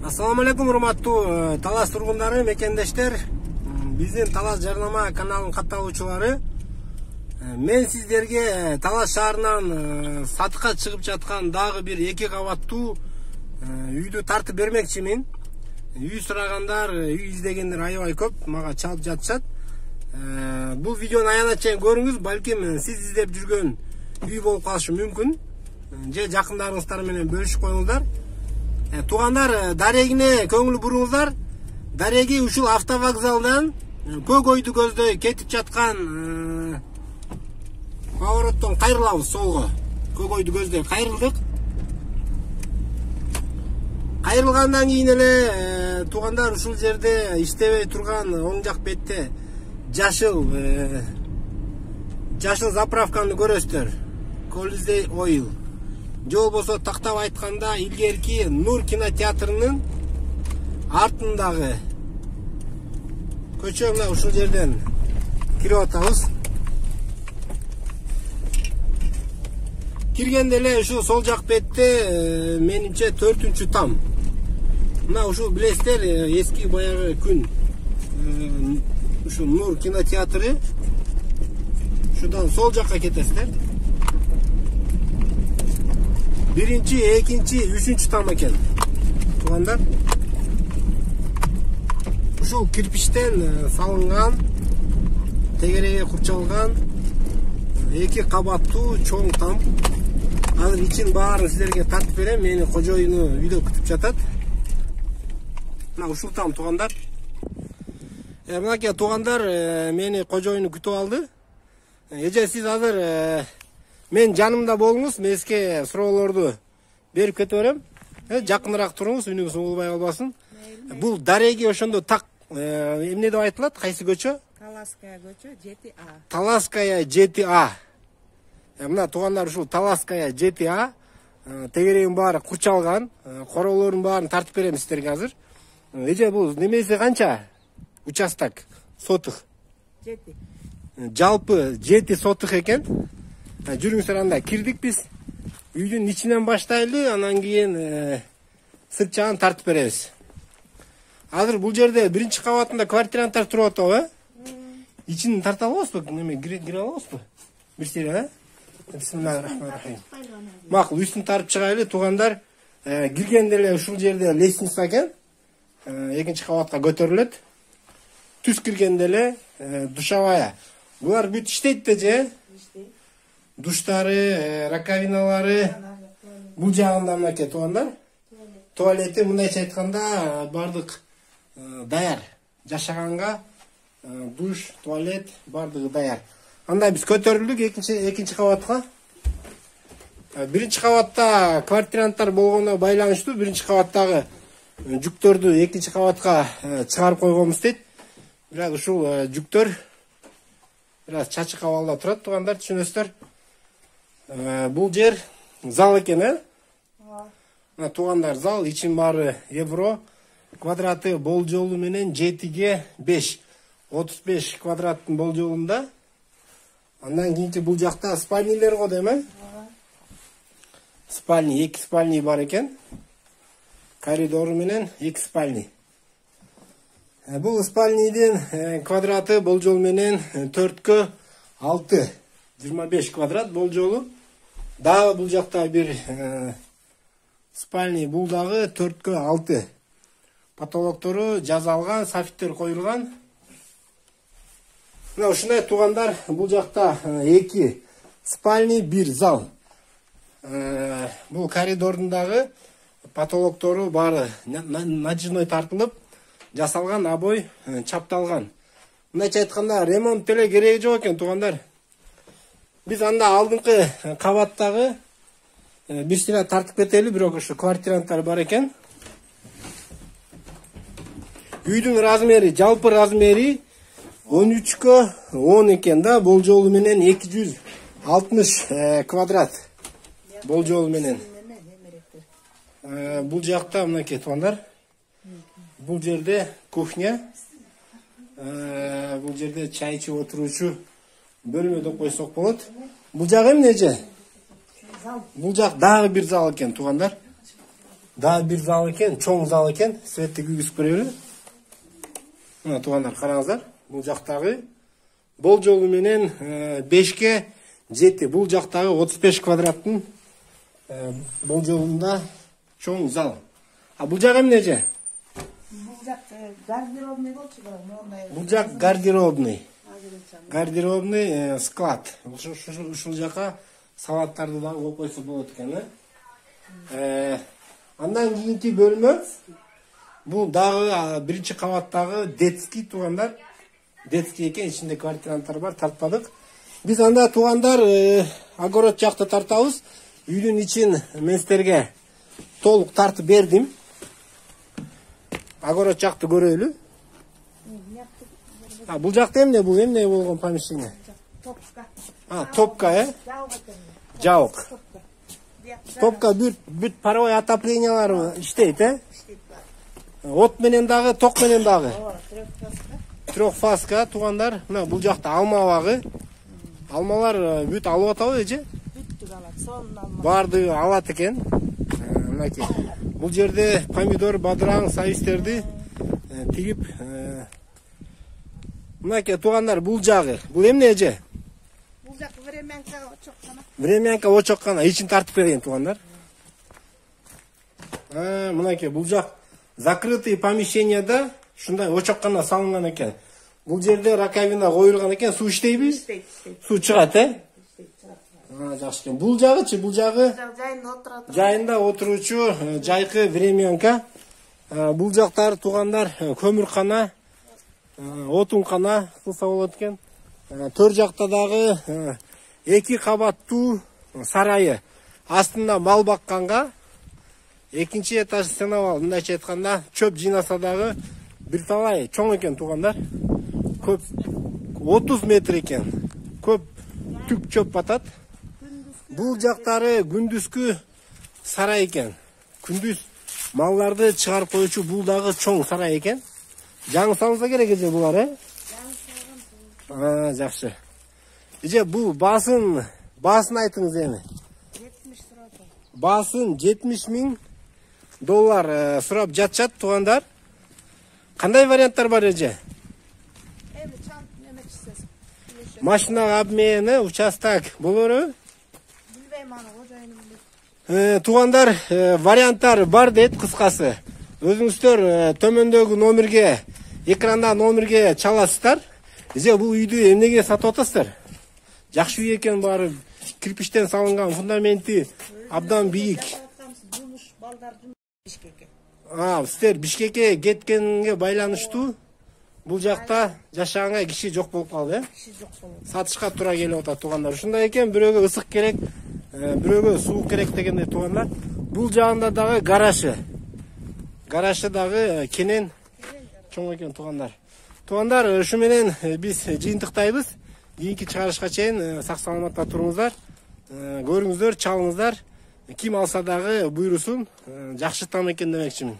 Assalamu alaikum, урматтуу Талас тургундары, мекендештер. Биздин Талас жарнама каналынын катталуучулары. Мен сиздерге Талас шаарынан сатыкка чыгып жаткан дагы бир 2 кабаттуу үйдү тартып бермекчимин. Үй сурагандар, үй издегендер аябай көп, мага чалып жатышат. Бул видеону аягына чейин көрүңүз, балким сиз издеп жүргөн үй болуп калышы мүмкүн. Же жакындарыңыздар менен бөлүшүп коюңуздар. Тугандар, дарегине көңүл буруңуздар. Дареги ушул автовокзалдан көк ойду көздөй кетип жаткан повороттон кайрылабыз солго. Көк ойду көздөй кайрылдык. Кайрылгандан кийин эле тугандар ушул жерде иштебей турган оң жак бетте жашыл заправканы көрөсүздөр. Колизей Oil. Же болбосо тактап айтканда илгерки Нур кинотеатрынын артындагы көчө мына ушул жерден кирип атабыз. Киргенде эле ушул сол жак бетте менимче 4-түнчү там. Мына ушул билесиздер, эски баягы күн ушул Нур кинотеатры. Шудан сол жакка кетесиздер. Birinci, ikinci, üçüncü tam eкен. Тугандар. Ушул кирпичтен салынган, тегереге курчалган 2 кабаттуу чоң там. Азыр ичин баарын силерге тартып берем. Мени кожоюну үйдө күтүп жатат. Мына ушул там, тугандар. Мынакей тугандар, мени кожоюну күтүп алды. Эже сиз азыр мен жанымда болуңуз, меске суроолорду берип кете берем. Жакыныраак туруңуз, үнүңүз угулбай калбасын. Бул дареги ошондо так эмне деп айтылат? Кайсы көчө? Талаская көчө 7А. Талаская 7А. Мына тугандар, ушул Талаская 7А. Тегерегин баары курчалган, короолордун баарын тартып берем сиздерге азыр. Эже бул немеси канча? Участок, сотых. 7. Жалпы 7 сотых экен. Жүрүңүздөр, анда кирдик биз. Үйдүн ичинен баштайлы, анан кийин сырт жагын тартып беребиз. Азыр бул жерде биринчи кабатында квартиранттар туруп атабы, ичин тарта алабызбы? Неме кире алабызбы? Бир серия, Бисмиллахиррахманиррахим. Макул, үстүн тарып чыгайлы, тугандар. Киргенде эле ушул жерде лестница экен. Экинчи кабатка көтөрүлөт. Түз киргенде эле душевая. Булар бүт иштейт да же? Душтары, раковиналары, бул жагында мынакей тугандар. Туалети мындайча айтканда бардык даяр. Жашаганга душ, туалет бардыгы даяр. Анда биз көтөрүлдүк экинчи кабатка. Биринчи кабатта квартиранттар болгондо байланыштуу, биринчи кабаттагы жүктөрдү экинчи кабатка чыгарып койгонбуз дейт. Бирок ушул жүктөр бир аз чачык абалда турат, тугандар, түшүнөсүздөр. Бул жер зал экен, Мына тугандар, зал ичин баары евро, квадраты болжолу менен 7ге 5. 35 квадраттын болжолунда. Андан кийинки бул жакта спальнилер го деме? Спальни, 2 спальни бар экен. Коридору менен 2 спальни. Бул спальнидин квадраты болжол менен 4ге 6. 25 квадрат болжолу. Дагы бул жакта бир спальни, бул дагы 4ге 6. Потолоктору жазалган, софиттер коюлган. Мына ушундай тугандар, бул жакта 2 спальни, 1 зал. Бул коридордун дагы потолоктору баары натяжной тартылып, жасалган, обой чапталган. Мындайча айтканда ремонт деле кереги жок экен, тугандар. Биз анда алдыңкы кабаттагы бир сыйра тартып кетели, бирок ошо квартиранттар бар экен. Үйдүн размери, жалпы размери 13ге 10 экен да, болжолу менен 260 квадрат. Болжолу менен. Бул жакта мынакей тугандар. Бул жерде кухня. Бул жерде чай ичип отуручу бөлмө деп койсок болот. Бул жак эмне же? Бул жак дагы бир зал экен, тугандар. Daha bir zal eкен, çoң zal eкен. Светті күйгізіп көрелі. Мына туғандар, қараңыздар. Бұл жақтағы бол жолы менен 5-ке 7. Бұл жақтағы 35 квадраттың бол жолында çoң зал. А бұл жағы эмне же? Бұл жақ гардеробный болчу да. Бұл жақ гардеробный. Гардеробный склад. Ушул жака салаттарды да коюп койсо болот экен. Андан кийинки бөлмө бул дагы биринчи кабаттагы детский туугандар. Детский экен, ичинде квартиранттар бар, тартпадык. Биз анда туугандар огород жакты тартабыз. Үйдүн ичин мен силерге толук тартып бердим. Огород жакты көрөлү. Бул жакта эмне бул? Эмне болгон помещение? Топка. Топка, жабык. Топка бүт паровой отоплениялары иштейт, От менен дагы, ток менен дагы. Трехфазка туугандар. Мына бул жакта алма багы. Алмалар бүт алып атабы, эже? Бүттүк алат, сонун алма. Барды алат экен. Мынакей. Бул жерде помидор, бадыраң, сабизтерди тигип. Мынакей туугандар, бул жагы. Бул эмне, эже? Бул жак времянка очоккана. Времянка очоккана. Ичин тартып берейин туугандар. Мынакей бул жак закрытый помещенияда шундай очоккана салынган экен. Бул жерде раковина коюлган экен, суу иштейби? Иштейт. Суу чыгат, Жакшы экен. Бул жагычы, бул жагы Жайында отурат. жайында отуручу жайкы времянка. Бул жактар туугандар көмүркана, отункана кылса болот экен. Төр жакта дагы 2 кабаттуу сарайы. Астында мал бакканга экинчи этаж сценавал, мындайча айтканда, чөп жыйнаса дагы бир талай чоң экен туугандар. Көп 30 метр экен. Көп түк чөп батат. Бул жактары күндүзгү сарай экен. Күндүз малларды чыгарып коючу бул дагы чоң сарай экен. Жаңы салынса керек эже булар, Жакшы. Эже бул баасын айтыңыз эми. 70 сурап. Баасын 70 000 доллар сурап жатышат туугандар. Кандай варианттар бар эже? Эми чалып немечсиз. Машина обмени, участок болору? Билбейм аны, кожоюну билет. Туугандар, варианттар бар дейт кыскасы. Өзүңүздөр төмөндөгү номерге, экранда номерге чаласыздар. Эже бул үйдү эмнеге сатып атасыздар? Жакшы үй экен, баары кирпичтен салынган, фундаменти абдан бийик. Жумуш, балдар Бишкекке. Сиздер Бишкекке кеткенге байланыштуу бул жакта жашаганга киши жок болуп калды, Киши жок болот. Сатышка туура келип атат туугандар. Ушундай экен, бирөөгө ысык керек, бирөөгө суук керек дегендей туугандар. Бул жагында дагы гаражы. Гаражы дагы кенен чоң экен туугандар. Туугандар, ушу менен биз жыйынтыктайбыз. Кийинки чыгарышка чейин сак саламатта туруңуздар. Көрүңүздөр, чалыңыздар. Ким алса дагы буйрусун, жакшы там экен демекчимин.